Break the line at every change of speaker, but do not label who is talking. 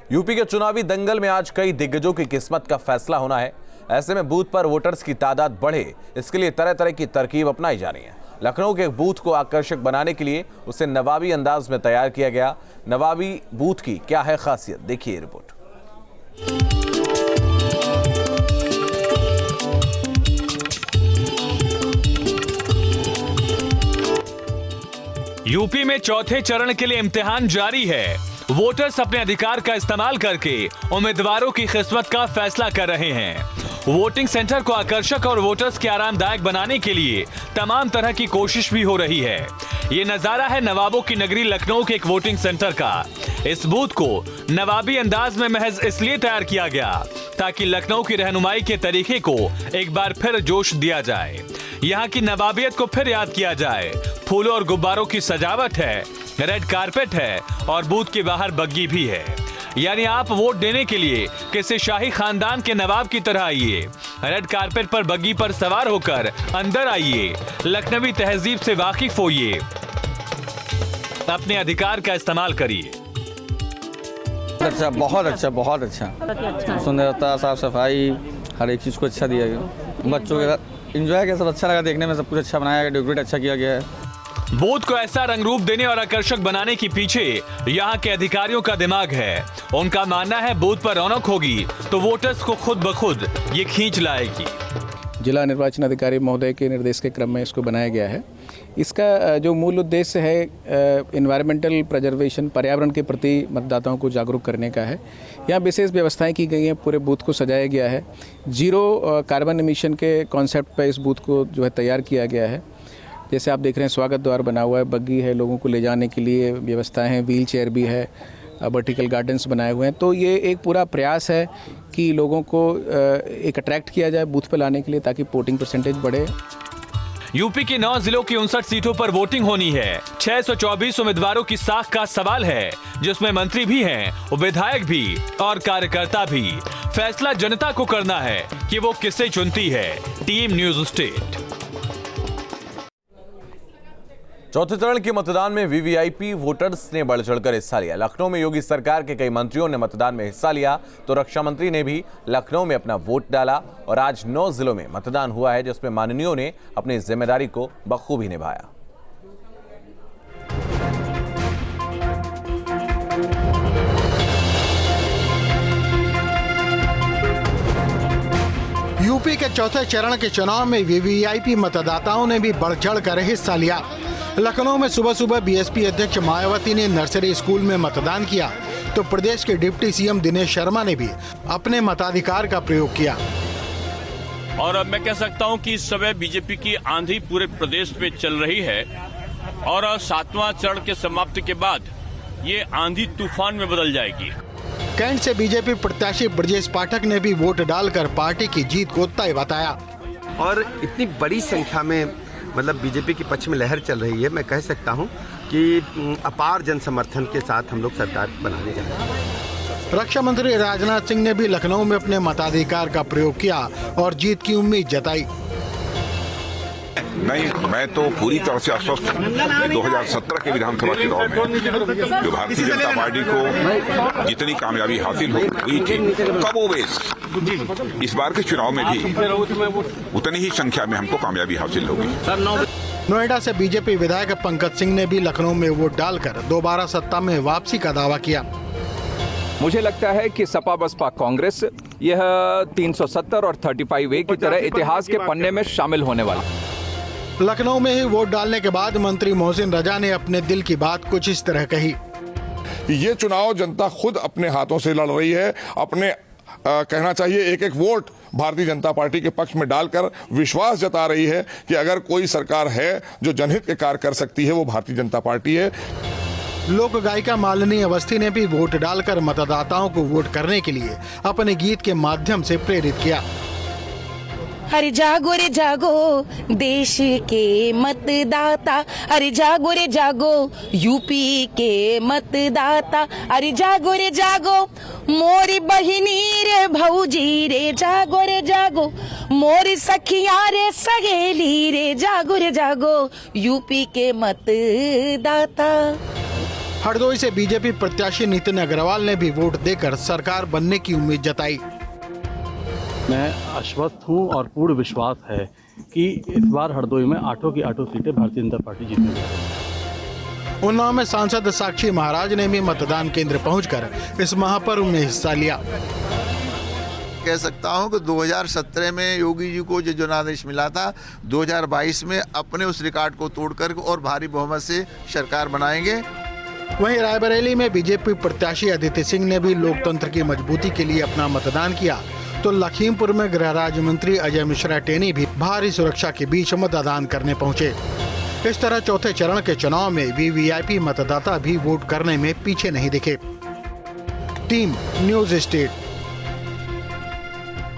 UP के चुनावी दंगल में आज कई दिग्गजों की किस्मत का फैसला होना है। ऐसे में बूथ पर वोटर्स की तादाद बढ़े, इसके लिए तरह तरह की तरकीब अपनाई जा रही है। लखनऊ के बूथ को आकर्षक बनाने के लिए उसे नवाबी अंदाज में तैयार किया गया। नवाबी बूथ की क्या है खासियत, देखिए रिपोर्ट।
यूपी में चौथे चरण के लिए इम्तिहान जारी है। वोटर्स अपने अधिकार का इस्तेमाल करके उम्मीदवारों की किस्मत का फैसला कर रहे हैं। वोटिंग सेंटर को आकर्षक और वोटर्स के आरामदायक बनाने के लिए तमाम तरह की कोशिश भी हो रही है। ये नजारा है नवाबों की नगरी लखनऊ के एक वोटिंग सेंटर का। इस बूथ को नवाबी अंदाज में महज इसलिए तैयार किया गया ताकि लखनऊ की रहनुमाई के तरीके को एक बार फिर जोश दिया जाए, यहाँ की नवाबियत को फिर याद किया जाए। फूलों और गुब्बारों की सजावट है, रेड कारपेट है और बूथ के बाहर बग्गी भी है। यानी आप वोट देने के लिए किसी शाही खानदान के नवाब की तरह आइए, रेड कारपेट पर बग्गी पर सवार होकर अंदर आइए, लखनवी तहजीब से वाकिफ होइए, अपने अधिकार का इस्तेमाल करिए।
अच्छा, बहुत अच्छा। सुंदरता, साफ सफाई, हर एक चीज को अच्छा दिया गया। बच्चों के साथ एंजॉय किया, सब अच्छा लगा देखने में, सब कुछ अच्छा बनाया गया, डेकोरेट अच्छा किया गया है।
बूथ को ऐसा रंग रूप देने और आकर्षक बनाने के पीछे यहाँ के अधिकारियों का दिमाग है। उनका मानना है बूथ पर रौनक होगी तो वोटर्स को खुद ब खुद ये खींच लाएगी।
जिला निर्वाचन अधिकारी महोदय के निर्देश के क्रम में इसको बनाया गया है। इसका जो मूल उद्देश्य है एनवायरमेंटल प्रिजर्वेशन, पर्यावरण के प्रति मतदाताओं को जागरूक करने का है। यहाँ विशेष व्यवस्थाएं की गई हैं, पूरे बूथ को सजाया गया है। जीरो कार्बन एमिशन के कॉन्सेप्ट पर इस बूथ को जो है तैयार किया गया है। जैसे आप देख रहे हैं स्वागत द्वार बना हुआ है, बग्गी है, लोगों को ले जाने के लिए व्यवस्थाएं हैं, व्हील चेयर भी है, वर्टिकल गार्डन्स बनाए हुए हैं। तो ये एक पूरा प्रयास है कि लोगों को एक अट्रैक्ट किया जाए बूथ पे लाने के लिए ताकि वोटिंग परसेंटेज बढ़े।
यूपी के 9 जिलों की 59 सीटों पर वोटिंग होनी है। 624 उम्मीदवारों की साख का सवाल है, जिसमें मंत्री भी हैं, विधायक भी और कार्यकर्ता भी। फैसला जनता को करना है कि वो किसे चुनती है। Team news state.
चौथे चरण के मतदान में वीवीआईपी वोटर्स ने बढ़ चढ़कर हिस्सा लिया। लखनऊ में योगी सरकार के कई मंत्रियों ने मतदान में हिस्सा लिया तो रक्षा मंत्री ने भी लखनऊ में अपना वोट डाला और आज 9 जिलों में मतदान हुआ है, जिसमें माननीयों ने अपनी जिम्मेदारी को बखूबी निभाया।
यूपी के चौथे चरण के चुनाव में वीवीआईपी मतदाताओं ने भी बढ़ चढ़ कर हिस्सा लिया। लखनऊ में सुबह सुबह बीएसपी अध्यक्ष मायावती ने नर्सरी स्कूल में मतदान किया तो प्रदेश के डिप्टी सीएम दिनेश शर्मा ने भी अपने मताधिकार का प्रयोग किया।
और अब मैं कह सकता हूं कि इस समय बीजेपी की आंधी पूरे प्रदेश में चल रही है और 7वां चरण के समाप्ति के बाद ये आंधी तूफान में बदल जाएगी।
कैंट से बीजेपी प्रत्याशी ब्रजेश पाठक ने भी वोट डालकर पार्टी की जीत को तय बताया।
और इतनी बड़ी संख्या में मतलब बीजेपी के पक्ष में लहर चल रही है, मैं कह सकता हूं कि अपार जन समर्थन के साथ हम लोग सरकार बनाने जा रहे हैं।
रक्षा मंत्री राजनाथ सिंह ने भी लखनऊ में अपने मताधिकार का प्रयोग किया और जीत की उम्मीद जताई।
नहीं, मैं तो पूरी तरह से आश्वस्त हूँ। 2017 के विधानसभा चुनाव में जो भारतीय जनता पार्टी को जितनी कामयाबी हासिल हुई थी कमोबेश इस बार के चुनाव में भी उतनी ही संख्या में हमको कामयाबी हासिल होगी।
नोएडा से बीजेपी विधायक पंकज सिंह ने भी लखनऊ में वोट डालकर दोबारा सत्ता में वापसी का दावा किया।
मुझे लगता है कि सपा बसपा कांग्रेस यह 370 और 35A की तरह इतिहास के पन्ने में शामिल होने वाला।
लखनऊ में ही वोट डालने के बाद मंत्री मोहसिन रजा ने अपने दिल की बात कुछ इस तरह कही।
ये चुनाव जनता खुद अपने हाथों से लड़ रही है। अपने कहना चाहिए एक एक वोट भारतीय जनता पार्टी के पक्ष में डालकर विश्वास जता रही है कि अगर कोई सरकार है जो जनहित के कार्य कर सकती है वो भारतीय जनता पार्टी है।
लोक गायिका मालिनी अवस्थी ने भी वोट डालकर मतदाताओं को वोट करने के लिए अपने गीत के माध्यम से प्रेरित किया।
अरे जागो रे जागो देश के मतदाता, अरे जागो रे जागो यूपी के मतदाता, अरे जागो रे जागो मोरी बहिनी रे भौजी रे, जागो रे जागो मोरी सखिया रे सगेली रे, जागो रे जागो यूपी के मतदाता।
हरदोई से बीजेपी प्रत्याशी नितिन अग्रवाल ने भी वोट देकर सरकार बनने की उम्मीद जताई।
मैं आश्वस्त हूं और पूर्ण विश्वास है कि इस बार हरदोई में 8 की 8 सीटें भारतीय जनता पार्टी जीतेगी।
उन्नाव में सांसद साक्षी महाराज ने भी मतदान केंद्र पहुंचकर इस महापर्व में हिस्सा लिया।
कह सकता हूं कि 2017 में योगी जी को जो जनादेश मिला था, 2022 में अपने उस रिकॉर्ड को तोड़कर और भारी बहुमत से सरकार बनाएंगे।
वहीं रायबरेली में बीजेपी प्रत्याशी अदिति सिंह ने भी लोकतंत्र की मजबूती के लिए अपना मतदान किया, तो लखीमपुर में गृह राज्य मंत्री अजय मिश्रा टेनी भी भारी सुरक्षा के बीच मतदान करने पहुंचे। इस तरह चौथे चरण के चुनाव में वीवीआईपी मतदाता भी वोट करने में पीछे नहीं दिखे। Team news state.